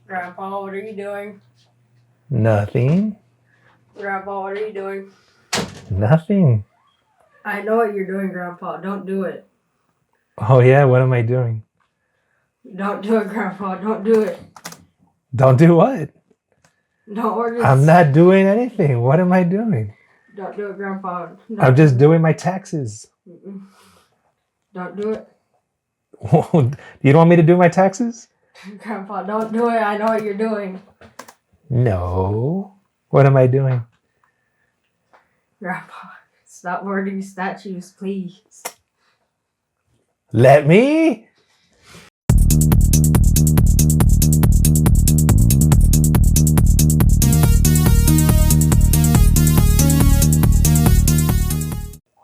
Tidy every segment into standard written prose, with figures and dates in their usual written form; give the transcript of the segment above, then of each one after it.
Grandpa, what are you doing? Nothing. Grandpa, what are you doing? Nothing. I know what you're doing, Grandpa. Don't do it. Oh yeah, what am I doing? Don't do it, Grandpa. Don't do it. Don't do what? Don't order. I'm not doing anything. What am I doing? Don't do it, Grandpa. I'm just doing my taxes. Don't do it. You don't want me to do my taxes? Grandpa, don't do it. I know what you're doing. No. What am I doing? Grandpa, stop ordering statues, please. Let me?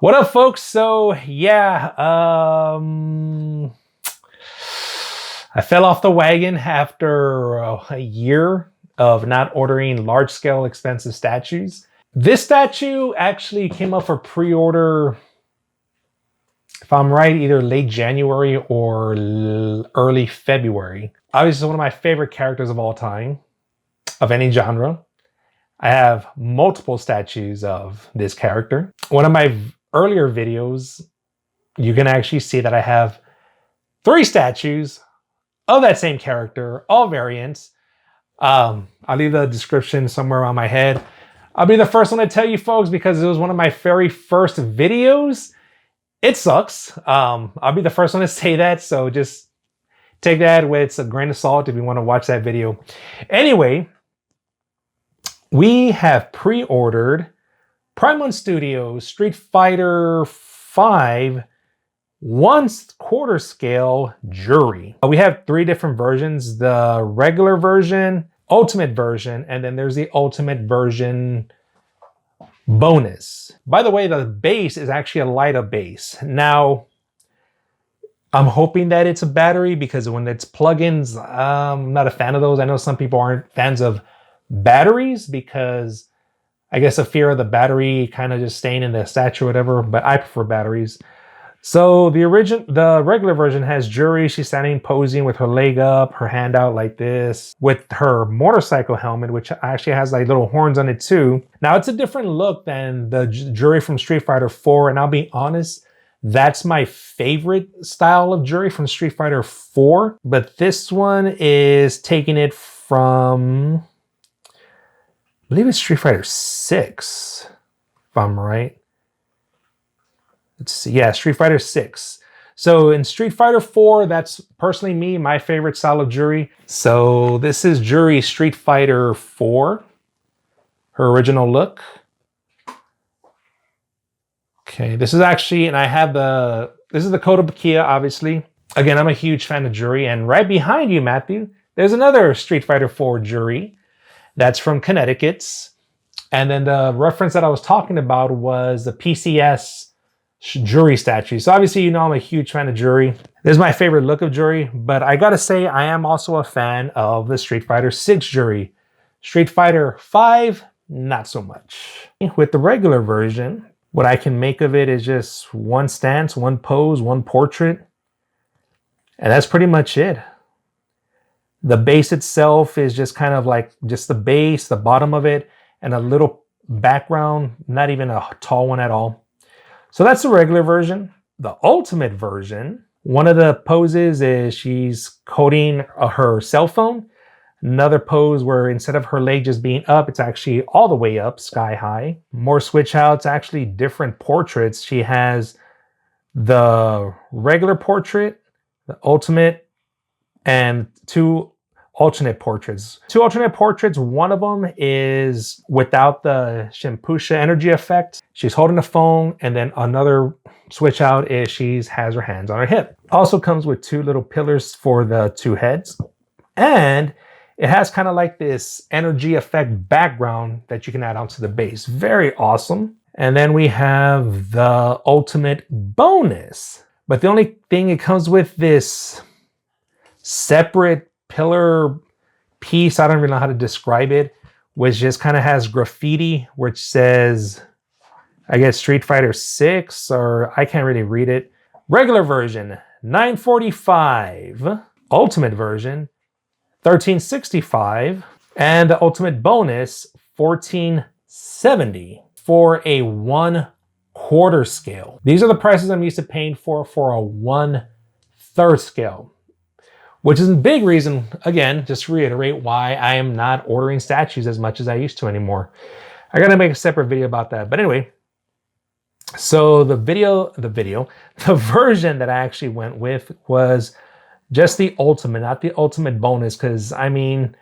What up, folks? So yeah, I fell off the wagon after a year of not ordering large-scale expensive statues. This statue actually came up for pre-order, if I'm right, either late January or early February. Obviously, it's one of my favorite characters of all time, of any genre. I have multiple statues of this character. One of my earlier videos, you can actually see that I have 3 statues of that same character, all variants. I'll leave the description somewhere on my head. I'll be the first one to tell you folks because it was one of my very first videos. It sucks. I'll be the first one to say that, so just take that with a grain of salt if you want to watch that video. Anyway, we have pre-ordered Prime Studios Street Fighter V 1/4 scale Jury. We have 3 different versions: the regular version, ultimate version, and then there's the ultimate version bonus. By the way, the base is actually a lighter base. Now, I'm hoping that it's a battery because when it's plugins, I'm not a fan of those. I know some people aren't fans of batteries because I guess a fear of the battery kind of just staying in the statue or whatever, but I prefer batteries. So the regular version has Jury. She's standing posing with her leg up, her hand out like this, with her motorcycle helmet, which actually has like little horns on it too. Now it's a different look than the Jury from Street Fighter IV, and I'll be honest, that's my favorite style of Jury from Street Fighter IV. But this one is taking it from, I believe it's Street Fighter VI, if I'm right. Let's see, yeah, Street Fighter 6. So in Street Fighter 4, that's personally me, my favorite style of Jury. So this is Jury Street Fighter 4, her original look. Okay, this is actually, and I have this is the Code of Bakia, obviously. Again, I'm a huge fan of Jury, and right behind you, Matthew, there's another Street Fighter 4 Jury. That's from Connecticut. And then the reference that I was talking about was the PCS Jury statue. So obviously, you know, I'm a huge fan of Jury. This is my favorite look of Jury, but I gotta say, I am also a fan of the Street Fighter 6 Jury. Street Fighter 5, not so much. With the regular version, what I can make of it is just one stance, one pose, one portrait, and that's pretty much it. The base itself is just kind of like just the base, the bottom of it, and a little background, not even a tall one at all. So that's the regular version. The ultimate version, one of the poses is she's holding her cell phone. Another pose where instead of her leg just being up, it's actually all the way up, sky high. More switch outs, actually different portraits. She has the regular portrait, the ultimate, and 2 alternate portraits. 2 alternate portraits, one of them is without the Shimpusha energy effect. She's holding the phone, and then another switch out is she has her hands on her hip. Also comes with 2 little pillars for the 2 heads. And it has kind of like this energy effect background that you can add onto the base. Very awesome. And then we have the ultimate bonus. But the only thing it comes with this separate pillar piece, I don't really know how to describe it, which just kind of has graffiti which says, I guess, Street Fighter 6, or I can't really read it. Regular version, 945. Ultimate version, $13.65, and the ultimate bonus $14.70 for a 1/4 scale. These are the prices I'm used to paying for a 1/3 scale, which is a big reason, again, just to reiterate, why I am not ordering statues as much as I used to anymore. I gotta make a separate video about that. But anyway, so the version that I actually went with was just the ultimate, not the ultimate bonus, because I mean,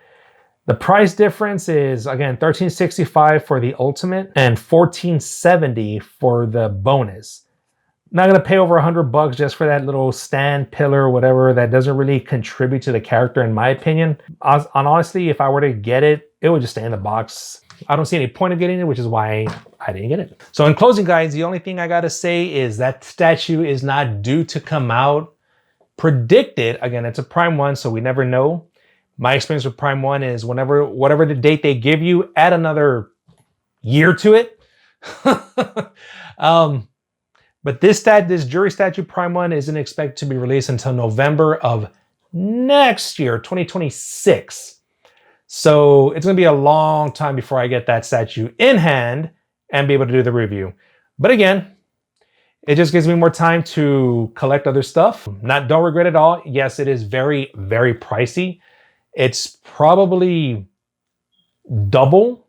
the price difference is, again, $13.65 for the ultimate and $14.70 for the bonus. Not gonna pay over $100 just for that little stand, pillar, whatever, that doesn't really contribute to the character, in my opinion. Honestly, if I were to get it, it would just stay in the box. I don't see any point of getting it, which is why I didn't get it. So in closing, guys, the only thing I gotta say is that statue is not due to come out predicted. Again, it's a Prime 1, so we never know. My experience with Prime 1 is whatever the date they give you, add another year to it. But this jury statue Prime 1 isn't expected to be released until November of next year, 2026. So it's gonna be a long time before I get that statue in hand and be able to do the review. But again, it just gives me more time to collect other stuff. Don't regret it all. Yes, it is very, very pricey. It's probably double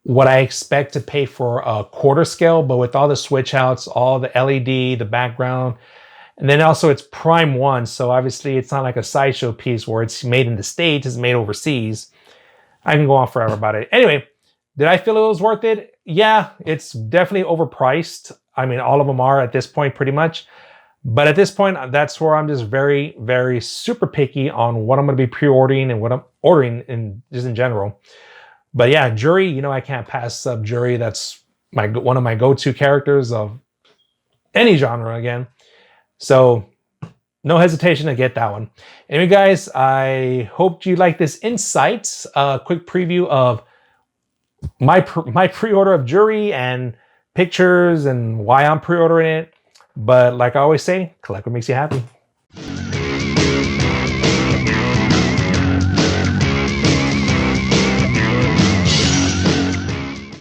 what I expect to pay for a 1/4 scale, but with all the switch outs, all the LED, the background, and then also it's Prime 1, so obviously it's not like a sideshow piece where it's made in the States, it's made overseas. I can go on forever about it. Anyway, did I feel it was worth it? Yeah, it's definitely overpriced. I mean, all of them are at this point, pretty much. But at this point, that's where I'm just very, very super picky on what I'm going to be pre-ordering and what I'm ordering just in general. But yeah, Jury, you know, I can't pass up Jury. That's one of my go-to characters of any genre again. So no hesitation to get that one. Anyway, guys, I hope you like this insight. Quick preview of my pre-order of Jury and pictures and why I'm pre-ordering it. But like I always say, collect what makes you happy.